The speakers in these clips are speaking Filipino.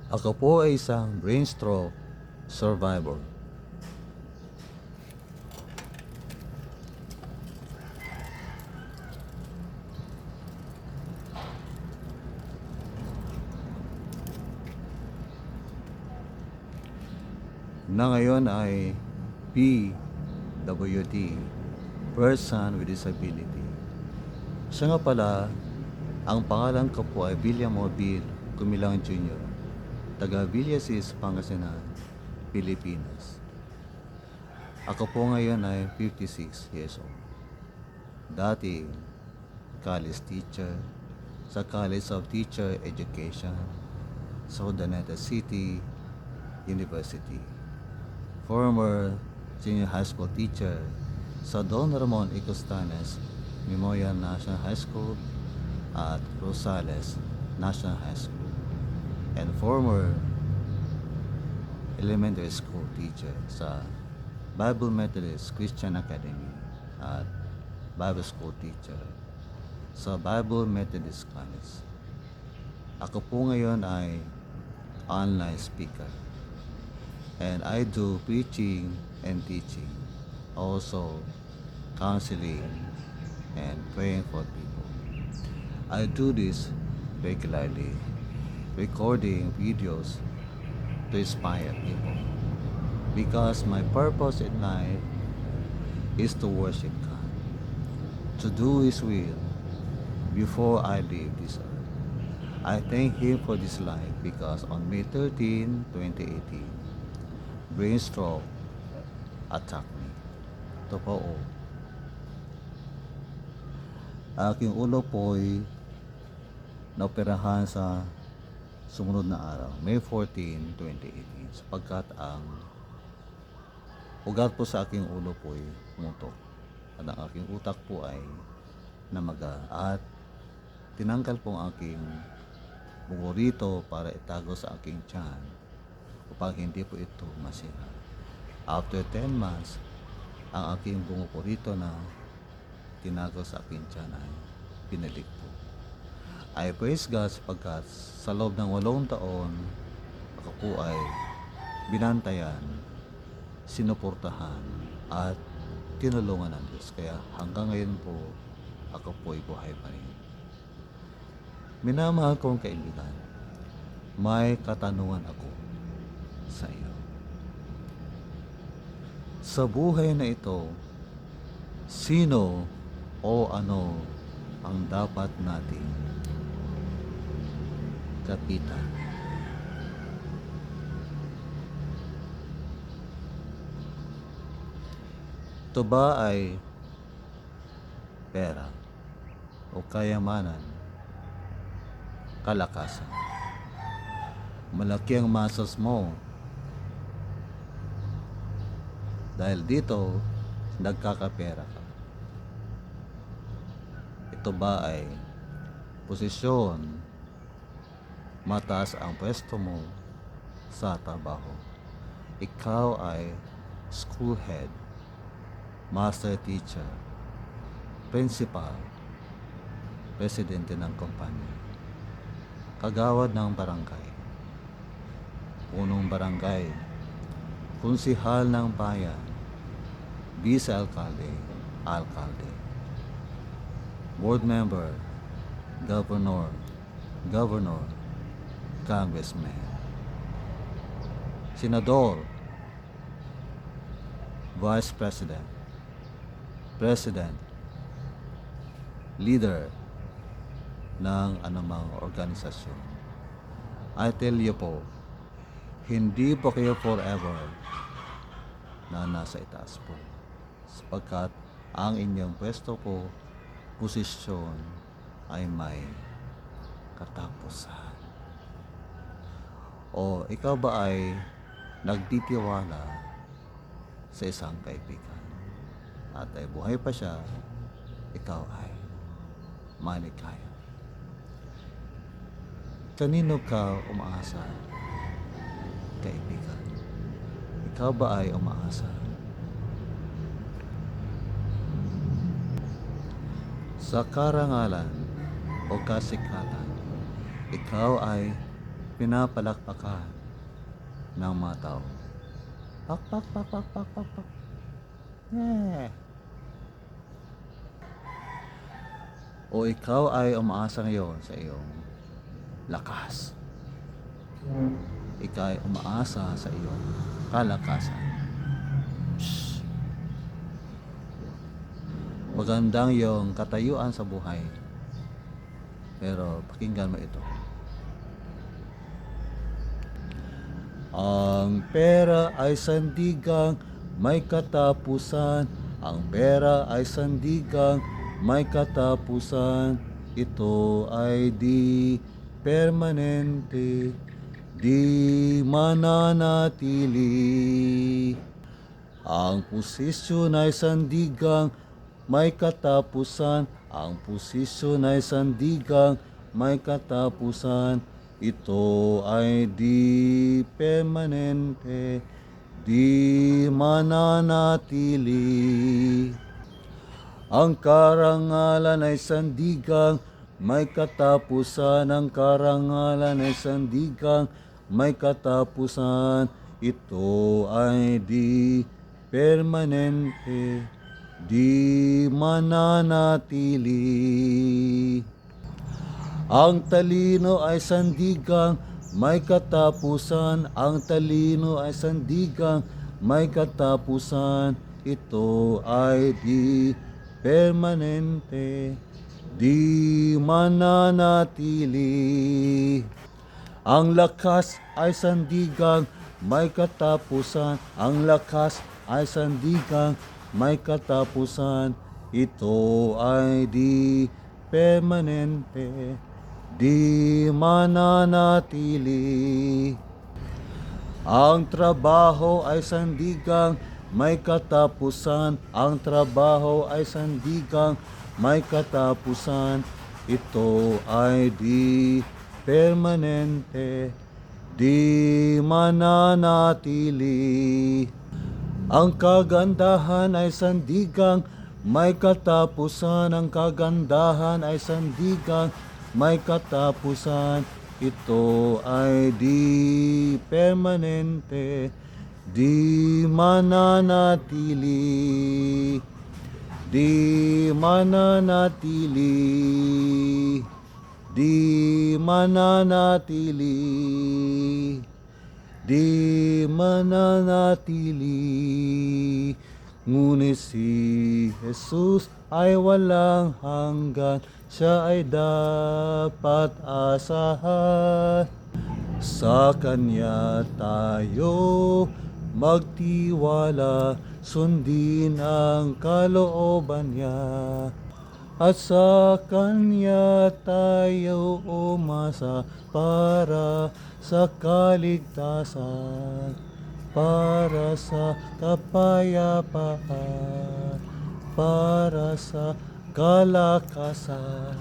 Ako po ay isang brain stroke survivor. Na ngayon ay PWD, Person with Disability. Siya nga pala, ang pangalan ko po ay William Mobile Gumilang Jr., taga Villasis, Pangasinan, Pilipinas. Ako po ngayon ay 56 years old. Dati, college teacher sa College of Teacher Education sa Urdaneta City University. Former senior high school teacher sa Don Ramon Icostanes Memorial National High School at Rosales National High School, and former elementary school teacher sa Bible Methodist Christian Academy at Bible School teacher sa Bible Methodist College. Ako po ngayon ay online speaker, and I do preaching and teaching, also counseling and praying for people. I do this regularly, recording videos to inspire people, because my purpose in life is to worship God, to do His will before I leave this earth. I thank Him for this life because on May 13, 2018, brain stroke attacked me. Ito po, aking ulo po ay naoperahan sa sumunod na araw, May 14, 2018, sapagkat ang ugat po sa aking ulo po ay pumutok at ang aking utak po ay namaga, at tinanggal po ang aking bungo rito para itago sa aking tiyan upang hindi po ito masira. After 10 months, ang aking bungo po rito na tinago sa aking tiyan ay pinalik po. I praise God sapagkat sa loob ng 8 taon, ako po ay binantayan, sinuportahan at tinulungan ng Diyos. Kaya hanggang ngayon po, ako po ay buhay pa rin. Minamahal kong kaibigan, may katanungan ako sa iyo. Sa buhay na ito, sino o ano ang dapat nating kapitan? Ito ba ay pera o kayamanan, kalakasan? Malaki ang muscles mo, dahil dito nagkakapera ka. Ito ba ay posisyon, mataas ang pwesto mo sa trabaho? Ikaw ay school head, master teacher, principal, presidente ng kumpanya, kagawad ng barangay, punong barangay, konsihal ng bayan, vice-alkalde, alkalde, board member, governor, congressman, senador, vice president, president, leader ng anumang organisasyon. I tell you po, hindi po kayo forever na nasa itaas po, sapagkat ang inyong pwesto po, posisyon ay may katapusan. O ikaw ba ay nagtitiwala sa isang kaibigan at ay buhay pa siya, ikaw ay maligaya? Kanino ka umaasa, kaibigan? Ikaw ba ay umaasa sa karangalan o kasikatan? Ikaw ay pinapalakpakan ng mga tao. Pak, pak, pak, pak, pak, pak, pak. Yeah. O ikaw ay umaasa ngayon sa iyong lakas. Ikaw ay umaasa sa iyong kalakasan. Shh. Magandang iyong katayuan sa buhay. Pero pakinggan mo ito. Ang pera ay sandigang may katapusan. Ang pera ay sandigang may katapusan. Ito ay di permanente, di mananatili. Ang posisyon ay sandigang may katapusan. Ang posisyon ay sandigang may katapusan. Ito ay di permanente, di mananatili. Ang karangalan ay sandigang may katapusan. Ang karangalan ay sandigang may katapusan. Ito ay di permanente, di mananatili. Ang talino ay sandigang may katapusan. Ang talino ay sandigang may katapusan. Ito ay di permanente, di mananatili. Ang lakas ay sandigang may katapusan. Ang lakas ay sandigang may katapusan. Ito ay di permanente, di mananatili. Ang trabaho ay sandigang may katapusan. Ang trabaho ay sandigang may katapusan. Ito ay di permanente, di mananatili. Ang kagandahan ay sandigang may katapusan. Ang kagandahan ay sandigang may katapusan. Ito ay di permanente, di mananatili. Di mananatili. Di mananatili. Di mananatili. Ngunit si Jesus ay walang hanggan. Siya ay dapat asahan. Sa Kanya tayo magtiwala, sundin ang kalooban Niya. At sa Kanya tayo umasa para sa kaligtasan, para sa kapayapaan, para sa kalakasan,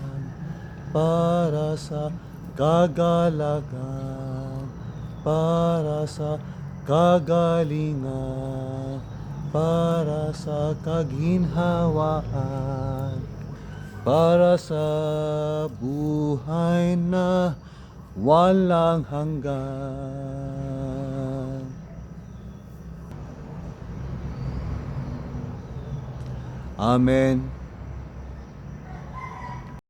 para sa kagalagan, para sa kagalingan, para sa kaginhawaan, para sa buhay na walang hanggan. Amen.